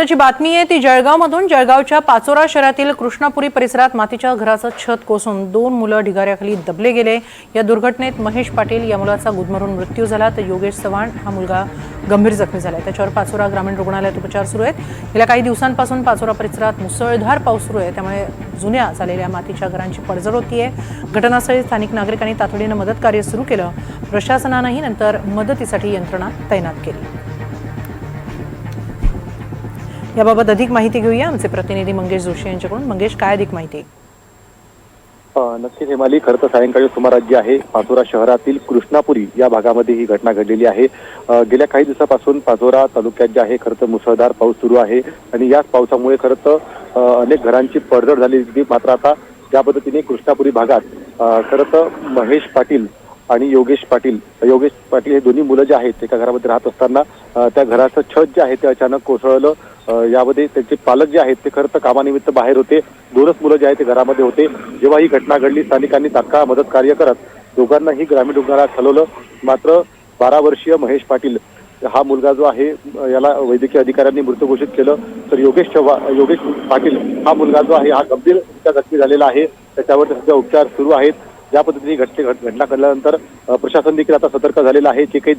त्याची बातमी आहे ती जळगावमधून। जळगावच्या पाचोरा शहरातील कृष्णापुरी परिसरात मातीच्या घराचं छत कोसळून 2 मुलं ढिगाऱ्याखाली दबले गेले। या दुर्घटनेत महेश पाटील या मुलाचा गुदमरून मृत्यू झाला, तर योगेश चव्हाण हा मुलगा गंभीर जखमी झाला। त्याच्यावर पाचोरा ग्रामीण रुग्णालयात उपचार सुरू आहेत। गेल्या काही दिवसांपासून पाचोरा परिसरात मुसळधार पाऊस सुरू आहे, त्यामुळे जुन्या झालेल्या मातीच्या घरांची पडझड होतीये। घटनास्थळी स्थानिक नागरिकांनी तातडीने मदत कार्य सुरू केलं। प्रशासनानेही नंतर मदतीसाठी यंत्रणा तैनात केली। याबाबत अधिक माहिती घेऊया आमचे प्रतिनिधी मंगेश जोशी यांच्याकडून। मंगेश, काय अधिक माहिती? नक्कीच हेमाली, खरं तर सायंकाळी सुमारास जी आहे पाचोरा शहरातील कृष्णापुरी या भागामध्ये ही घटना घडलेली आहे। गेल्या काही दिवसापासून पाचोरा तालुक्यात जे आहे खरं तर मुसळधार पाऊस सुरू आहे आणि याच पावसामुळे खरं तर अनेक घरांची पडझड झाली। मात्र आता ज्या पद्धतीने कृष्णापुरी भागात खरं तर महेश पाटील आणि योगेश पाटील हे दोन्ही मुलं जे आहेत एका घरामध्ये राहत असताना त्या घराचं छत जे आहे ते अचानक कोसळलं। यामध्ये त्यांचे पालक जे आहेत ते खरं तर कामानिमित्त बाहेर होते। 2च मुलं जे आहेत ते घरामध्ये होते। जेव्हा ही घटना घडली, स्थानिकांनी तात्काळ मदत कार्य करत दोघांनाही ग्रामीण रुग्णालयात हलवलं। मात्र 12 वर्षीय महेश पाटील हा मुलगा जो आहे याला वैद्यकीय अधिकाऱ्यांनी मृत घोषित केलं, तर योगेश पाटील हा मुलगा जो आहे हा गंभीर जखमी झालेला आहे। त्याच्यावर सध्या उपचार सुरू आहेत। ज्या पद्धतीने घटना घडल्यानंतर प्रशासन देखील आता सतर्क झालेलं आहे। जे काही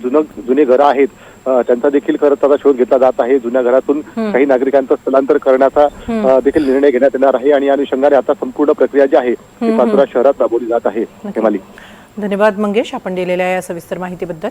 जुने घरं आहेत त्यांचा देखील खरं तर शोध घेतला जात आहे। जुन्या घरातून काही नागरिकांचं स्थलांतर करण्याचा देखील निर्णय घेण्यात येणार आहे आणि या अनुषंगाने आता संपूर्ण प्रक्रिया जी आहे ती पाचोरा शहरात राबवली जात आहे। हेमाली, धन्यवाद मंगेश, आपण दिलेल्या या सविस्तर माहितीबद्दल।